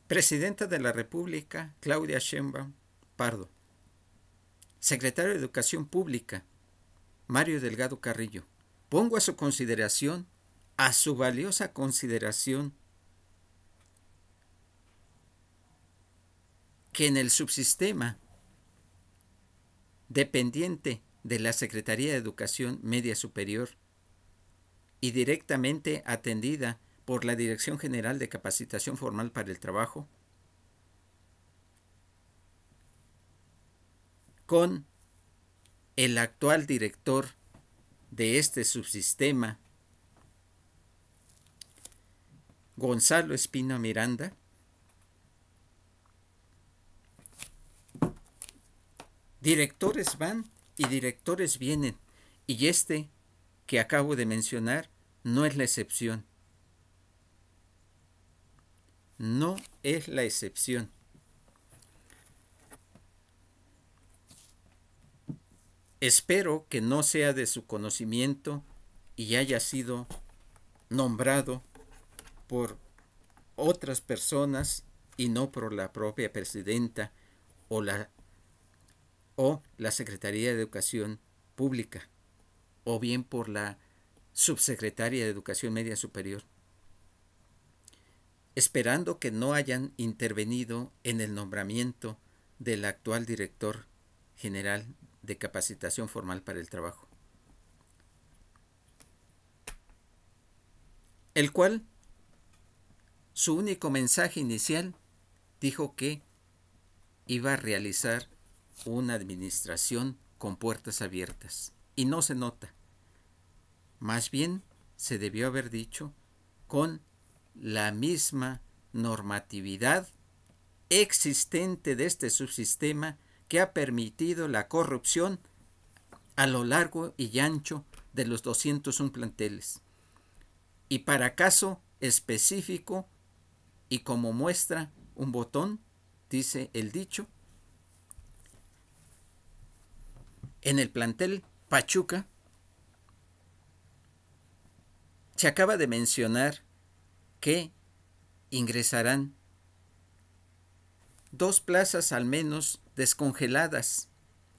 Presidenta de la República, Claudia Sheinbaum Pardo. Secretario de Educación Pública, Mario Delgado Carrillo. Pongo a su consideración, a su valiosa consideración, que en el subsistema dependiente de la Secretaría de Educación Media Superior y directamente atendida por la Dirección General de Capacitación Formal para el Trabajo, con el actual director de este subsistema, Gonzalo Espino Miranda, directores van y directores vienen, y este que acabo de mencionar no es la excepción. No es la excepción. Espero que no sea de su conocimiento y haya sido nombrado por otras personas y no por la propia presidenta o la Secretaría de Educación Pública, o bien por la subsecretaria de Educación Media Superior, esperando que no hayan intervenido en el nombramiento del actual director general de Capacitación Formal para el Trabajo, el cual, su único mensaje inicial, dijo que iba a realizar una administración con puertas abiertas. Y no se nota. Más bien se debió haber dicho con la misma normatividad existente de este subsistema que ha permitido la corrupción a lo largo y ancho de los 201 planteles. Y para caso específico y como muestra un botón, dice el dicho, en el plantel Pachuca se acaba de mencionar que ingresarán 2 plazas al menos descongeladas,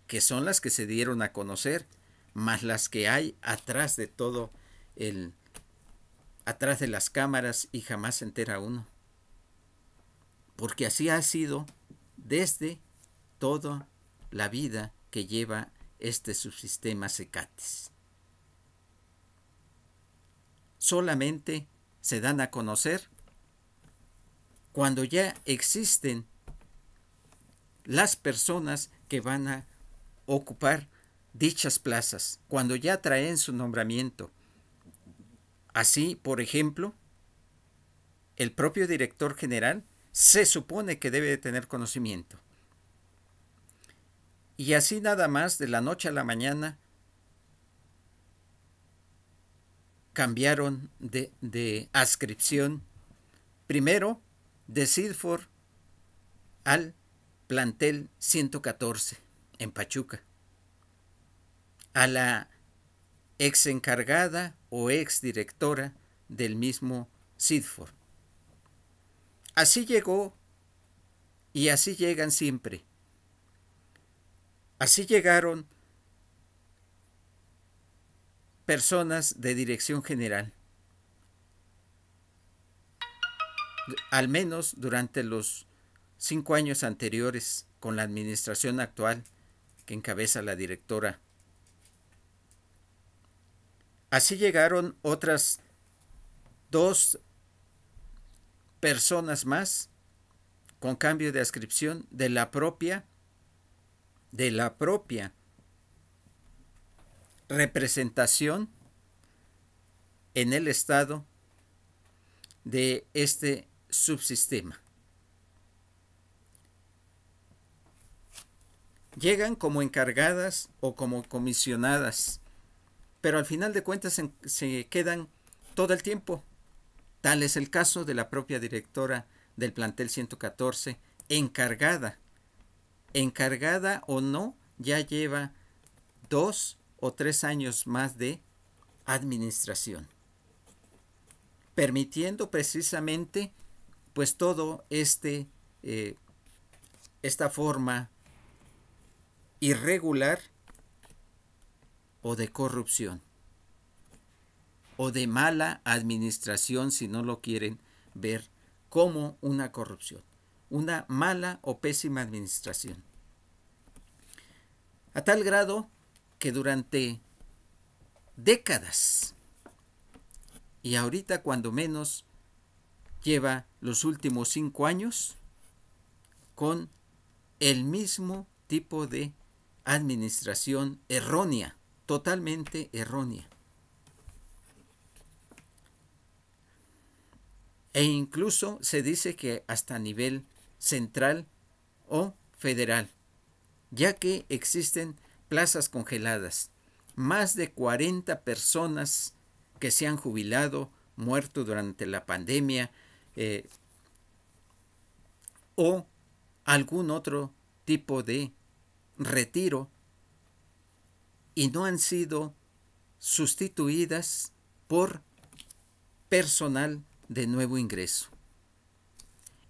que son las que se dieron a conocer, más las que hay atrás de todo atrás de las cámaras, y jamás se entera uno. Porque así ha sido desde toda la vida que lleva este subsistema Cecates. Solamente se dan a conocer cuando ya existen las personas que van a ocupar dichas plazas, cuando ya traen su nombramiento. Así, por ejemplo, el propio director general se supone que debe de tener conocimiento. Y así nada más, de la noche a la mañana, cambiaron de adscripción, primero de Sidfor al plantel 114 en Pachuca, a la ex encargada o ex directora del mismo Sidfor. Así llegó y así llegan siempre. Así llegaron personas de dirección general, al menos durante los 5 años anteriores, con la administración actual que encabeza la directora. Así llegaron otras 2 personas más con cambio de adscripción de la propia representación en el estado de este subsistema. Llegan como encargadas o como comisionadas, pero al final de cuentas se quedan todo el tiempo. Tal es el caso de la propia directora del plantel 114, encargada o no, ya lleva 2 o 3 años más de administración, permitiendo precisamente pues todo esta forma irregular o de corrupción o de mala administración, si no lo quieren ver como una corrupción, una mala o pésima administración. A tal grado que durante décadas, y ahorita cuando menos lleva los últimos 5 años, con el mismo tipo de administración errónea, totalmente errónea. E incluso se dice que hasta a nivel central o federal, ya que existen plazas congeladas, más de 40 personas que se han jubilado, muerto durante la pandemia, o algún otro tipo de retiro, y no han sido sustituidas por personal de nuevo ingreso,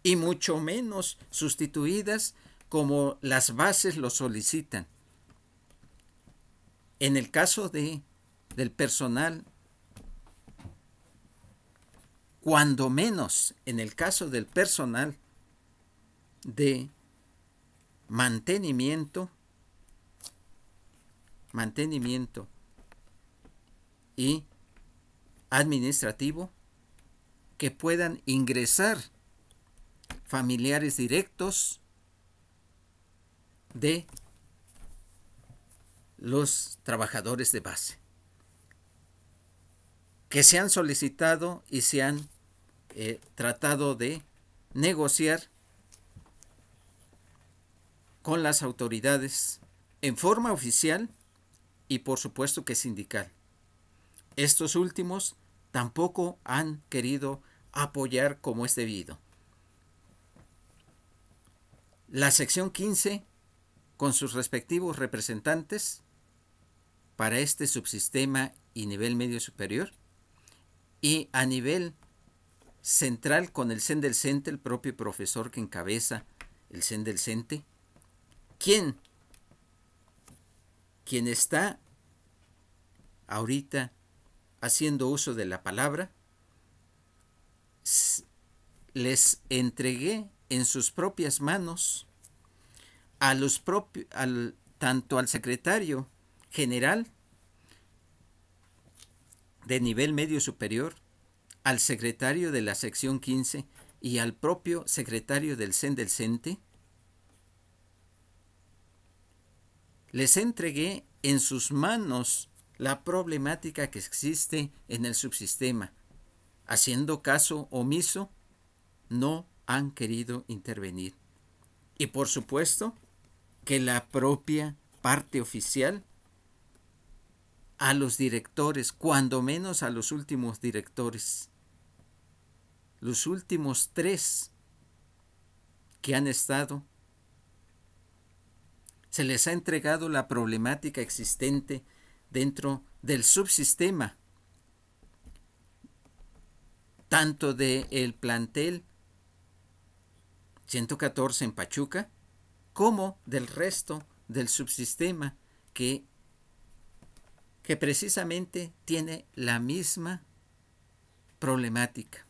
y mucho menos sustituidas como las bases lo solicitan. En el caso del personal, cuando menos en el caso del personal de mantenimiento y administrativo, que puedan ingresar familiares directos de los trabajadores de base, que se han solicitado y se han tratado de negociar con las autoridades en forma oficial y por supuesto que sindical. Estos últimos tampoco han querido apoyar como es debido. La sección 15, con sus respectivos representantes para este subsistema y nivel medio superior, y a nivel central con el CEN del CENTE, el propio profesor que encabeza el CEN del CENTE, quien está ahorita haciendo uso de la palabra, les entregué en sus propias manos tanto al secretario general de nivel medio superior, al secretario de la sección 15 y al propio secretario del CEN del CENTE, les entregué en sus manos la problemática que existe en el subsistema. Haciendo caso omiso, no han querido intervenir. Y por supuesto que la propia parte oficial, a los directores, cuando menos a los últimos directores, los últimos 3 que han estado, se les ha entregado la problemática existente dentro del subsistema, tanto del plantel 114 en Pachuca, como del resto del subsistema que precisamente tiene la misma problemática.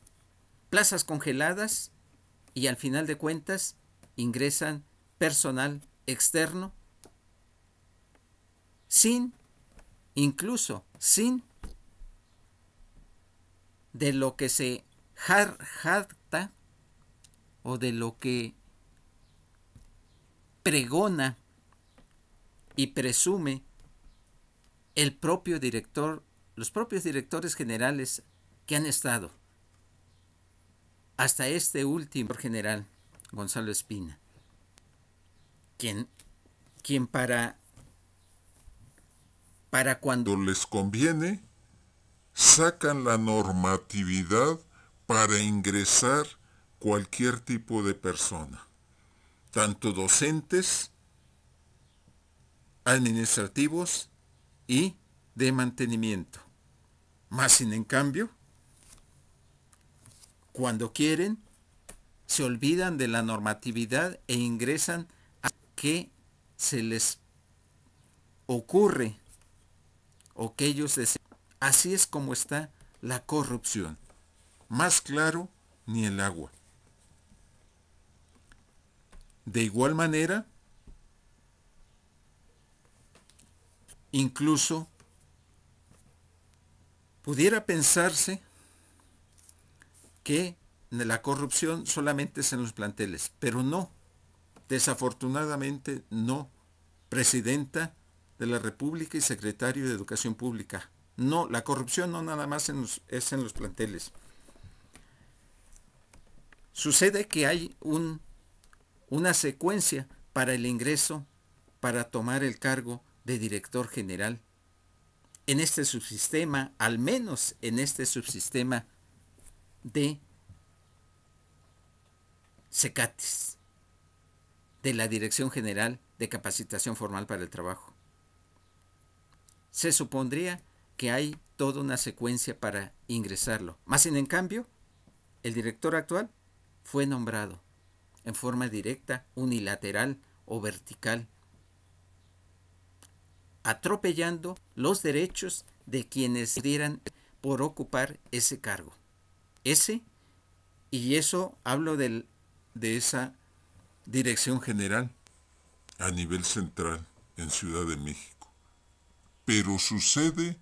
Plazas congeladas y al final de cuentas ingresan personal externo incluso sin de lo que se jacta o de lo que pregona y presume el propio director, los propios directores generales que han estado, hasta este último general, Gonzalo Espina, quien para cuando les conviene, sacan la normatividad para ingresar cualquier tipo de persona, tanto docentes, administrativos y de mantenimiento. Más sin en cambio, cuando quieren, se olvidan de la normatividad e ingresan a que se les ocurre o que ellos desean. Así es como está la corrupción. Más claro ni el agua. De igual manera, incluso pudiera pensarse que la corrupción solamente es en los planteles, pero no, desafortunadamente no. Presidenta de la República y secretario de Educación Pública. No, la corrupción no nada más es en los planteles. Sucede que hay una secuencia para el ingreso, para tomar el cargo de director general. En este subsistema, al menos en este subsistema de CECATIS, de la Dirección General de Capacitación Formal para el Trabajo. Se supondría que hay toda una secuencia para ingresarlo. Más sin en cambio, el director actual fue nombrado en forma directa, unilateral o vertical, atropellando los derechos de quienes dieran por ocupar ese cargo. Y eso hablo de esa Dirección General a nivel central en Ciudad de México. Pero sucede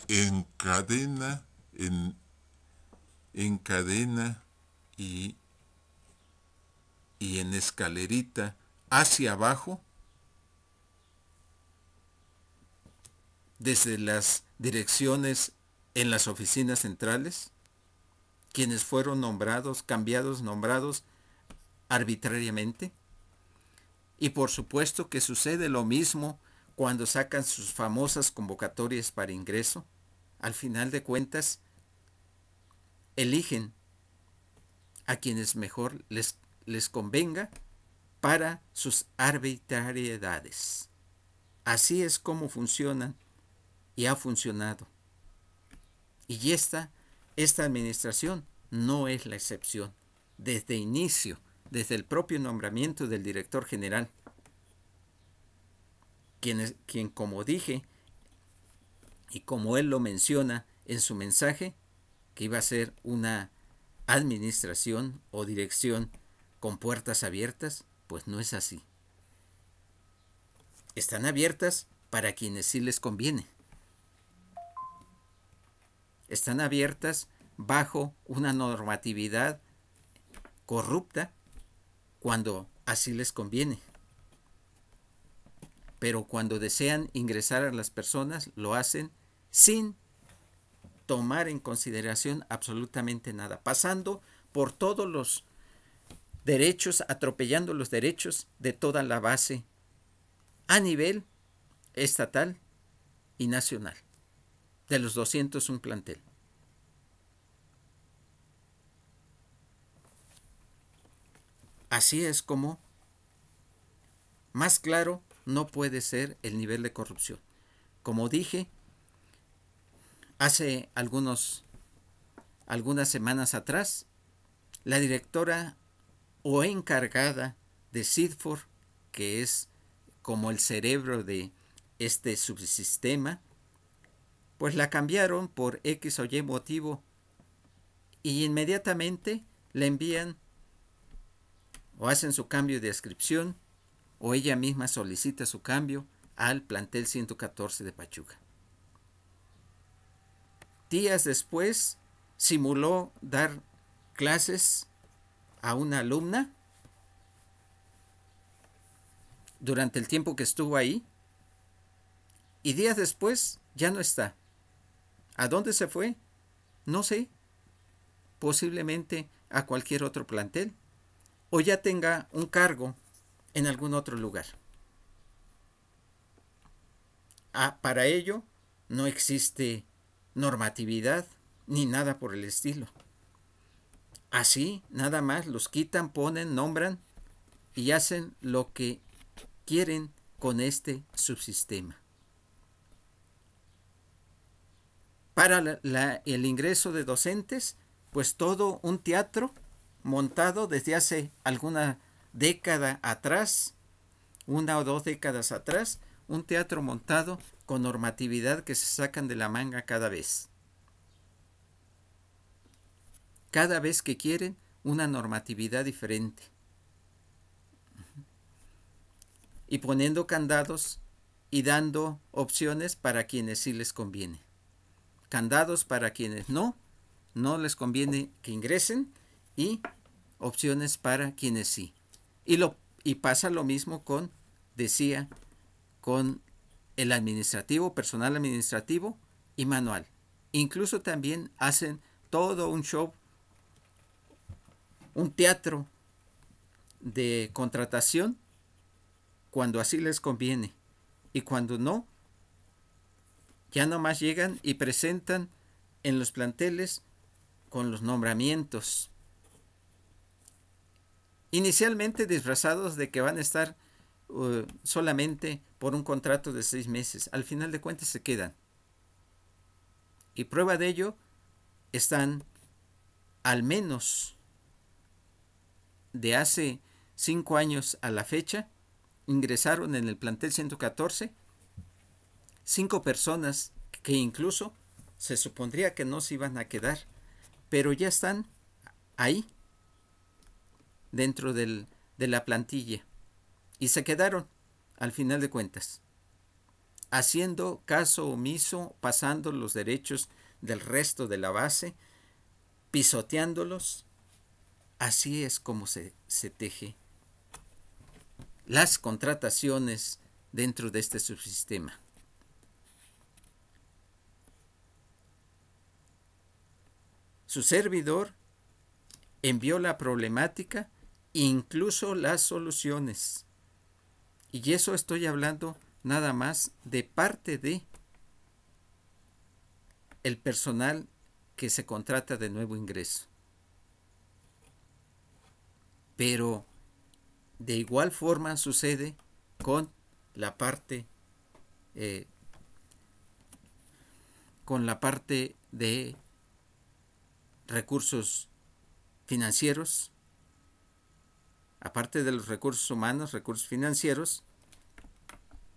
en cadena, en cadena y en escalerita hacia abajo, desde las direcciones en las oficinas centrales, quienes fueron nombrados arbitrariamente. Y por supuesto que sucede lo mismo cuando sacan sus famosas convocatorias para ingreso. Al final de cuentas, eligen a quienes mejor les convenga para sus arbitrariedades. Así es como funcionan y ha funcionado. Y esta administración no es la excepción. Desde inicio, desde el propio nombramiento del director general, quien como dije, y como él lo menciona en su mensaje, que iba a ser una administración o dirección con puertas abiertas, pues no es así. Están abiertas para quienes sí les conviene. Están abiertas bajo una normatividad corrupta cuando así les conviene. Pero cuando desean ingresar a las personas, lo hacen sin tomar en consideración absolutamente nada, pasando por todos los derechos, atropellando los derechos de toda la base a nivel estatal y nacional, de los 201 plantel. Así es como más claro no puede ser el nivel de corrupción. Como dije, hace algunas semanas atrás, la directora o encargada de CIDFOR, que es como el cerebro de este subsistema, pues la cambiaron por X o Y motivo y inmediatamente le envían o hacen su cambio de adscripción o ella misma solicita su cambio al plantel 114 de Pachuca. Días después simuló dar clases a una alumna durante el tiempo que estuvo ahí y días después ya no está. ¿A dónde se fue? No sé. Posiblemente a cualquier otro plantel o ya tenga un cargo en algún otro lugar. Para ello no existe normatividad ni nada por el estilo. Así, nada más los quitan, ponen, nombran y hacen lo que quieren con este subsistema. Para el ingreso de docentes, pues todo un teatro montado desde hace alguna década atrás, 1 o 2 décadas atrás, un teatro montado con normatividad que se sacan de la manga cada vez. Cada vez que quieren una normatividad diferente. Y poniendo candados y dando opciones para quienes sí les conviene. Candados para quienes no les conviene que ingresen, y opciones para quienes sí. Y pasa lo mismo con el administrativo, personal administrativo y manual. Incluso también hacen todo un show, un teatro de contratación cuando así les conviene, y cuando no, ya nomás llegan y presentan en los planteles con los nombramientos, inicialmente disfrazados de que van a estar solamente por un contrato de 6 meses. Al final de cuentas se quedan. Y prueba de ello, están al menos de hace 5 años a la fecha, ingresaron en el plantel 114 5 personas que incluso se supondría que no se iban a quedar, pero ya están ahí dentro de la plantilla, y se quedaron al final de cuentas, haciendo caso omiso, pasando los derechos del resto de la base, pisoteándolos. Así es como se teje las contrataciones dentro de este subsistema. Su servidor envió la problemática, incluso las soluciones. Y eso estoy hablando nada más de parte de el personal que se contrata de nuevo ingreso. Pero de igual forma sucede con la parte de recursos financieros, aparte de los recursos humanos, recursos financieros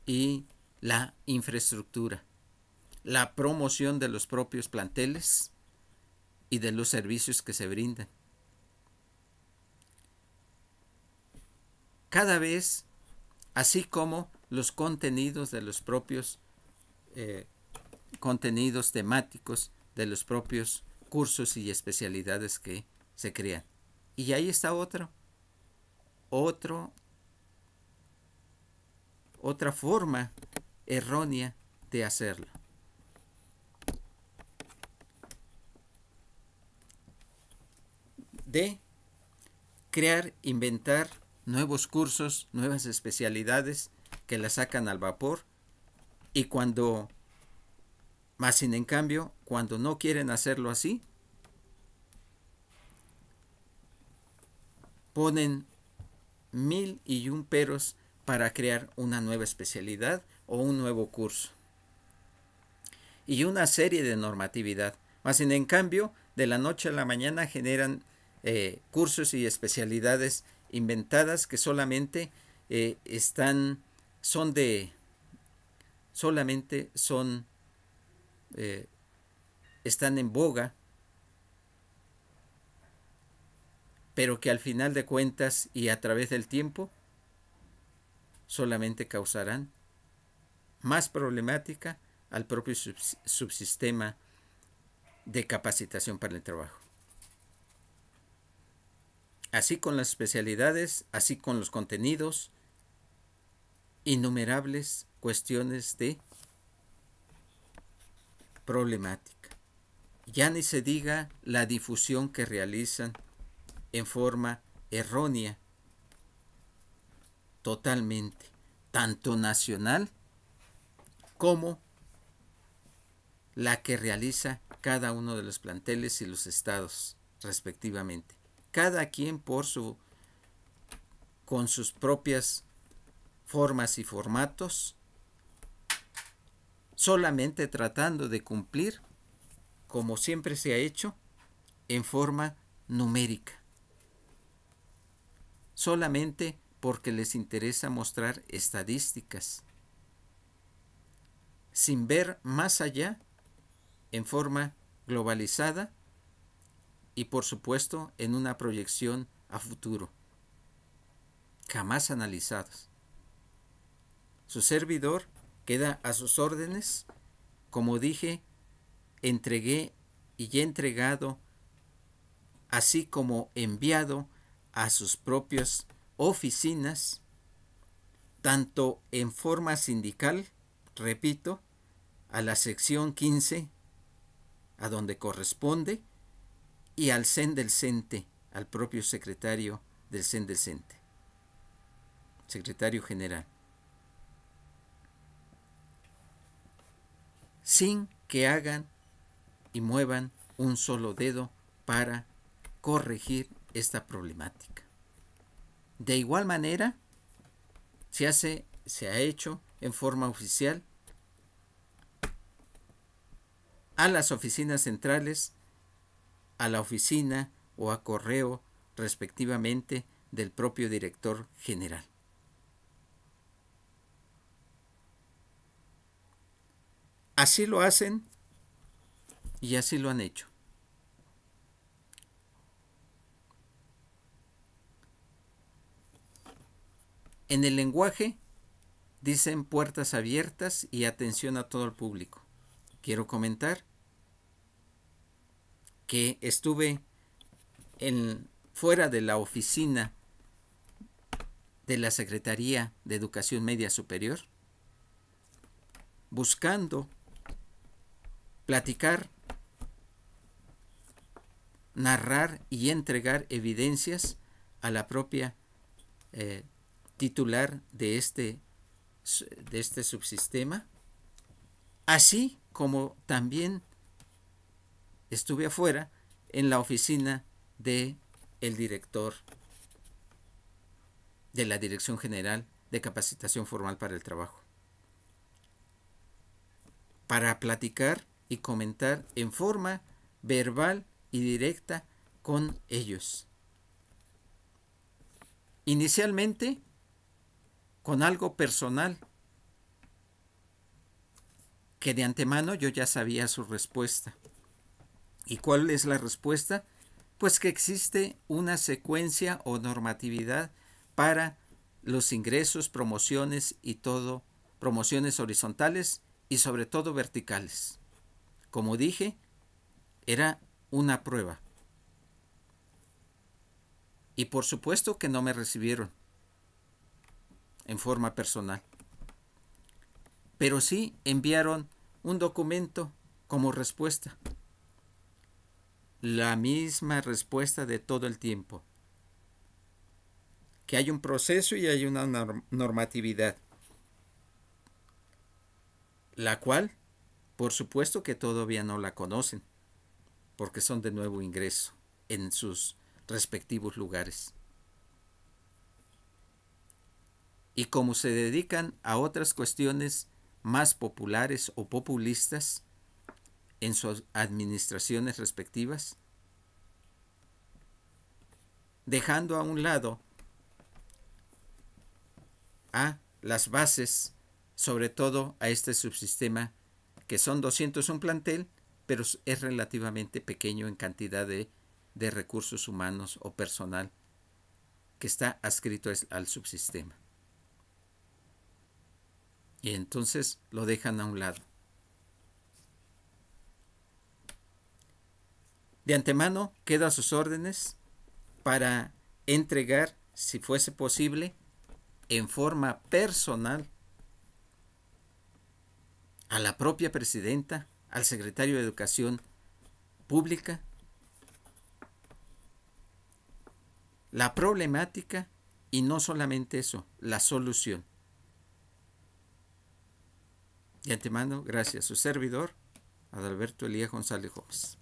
y la infraestructura, la promoción de los propios planteles y de los servicios que se brindan. Cada vez, así como los contenidos de los propios contenidos temáticos de los propios cursos y especialidades que se crean. Y ahí está otra forma errónea de hacerlo. De crear, inventar nuevos cursos, nuevas especialidades que las sacan al vapor, y sin en cambio, cuando no quieren hacerlo así, ponen 1001 peros para crear una nueva especialidad o un nuevo curso. Y una serie de normatividad. Sin en cambio, de la noche a la mañana generan cursos y especialidades inventadas que solamente están en boga, pero que al final de cuentas y a través del tiempo solamente causarán más problemática al propio subsistema de capacitación para el trabajo. Así con las especialidades, así con los contenidos, innumerables cuestiones de problemática. Ya ni se diga la difusión que realizan en forma errónea, totalmente, tanto nacional como la que realiza cada uno de los planteles y los estados respectivamente. Cada quien con sus propias formas y formatos, solamente tratando de cumplir, como siempre se ha hecho, en forma numérica. solamente porque les interesa mostrar estadísticas, sin ver más allá, en forma globalizada y por supuesto en una proyección a futuro, jamás analizados. Su servidor queda a sus órdenes. Como dije, entregué y he entregado, así como enviado a sus propias oficinas, tanto en forma sindical, repito, a la sección 15, a donde corresponde, y al CEN del CENTE, al propio secretario del CEN del CENTE, secretario general, sin que hagan y muevan un solo dedo para corregir esta problemática. De igual manera, se ha hecho en forma oficial a las oficinas centrales, a la oficina o a correo respectivamente del propio director general. Así lo hacen y así lo han hecho. En el lenguaje dicen puertas abiertas y atención a todo el público. Quiero comentar que estuve fuera de la oficina de la Secretaría de Educación Media Superior, buscando platicar, narrar y entregar evidencias a la propia titular de este subsistema, así como también estuve afuera en la oficina de el director de la Dirección General de Capacitación Formal para el Trabajo, para platicar y comentar en forma verbal y directa con ellos. Inicialmente, con algo personal, que de antemano yo ya sabía su respuesta. ¿Y cuál es la respuesta? Pues que existe una secuencia o normatividad para los ingresos, promociones y todo, promociones horizontales y sobre todo verticales. Como dije, era una prueba. Y por supuesto que no me recibieron en forma personal. Pero sí enviaron un documento como respuesta. La misma respuesta de todo el tiempo. Que hay un proceso y hay una normatividad. La cual, por supuesto que todavía no la conocen, porque son de nuevo ingreso en sus respectivos lugares. Y como se dedican a otras cuestiones más populares o populistas en sus administraciones respectivas, dejando a un lado a las bases, sobre todo a este subsistema, que son 201 plantel, pero es relativamente pequeño en cantidad de recursos humanos o personal que está adscrito al subsistema. Y entonces lo dejan a un lado. De antemano quedo a sus órdenes para entregar, si fuese posible, en forma personal a la propia presidenta, al secretario de Educación Pública, la problemática y no solamente eso, la solución. De antemano, gracias. Su servidor, Adalberto Elías González Gómez.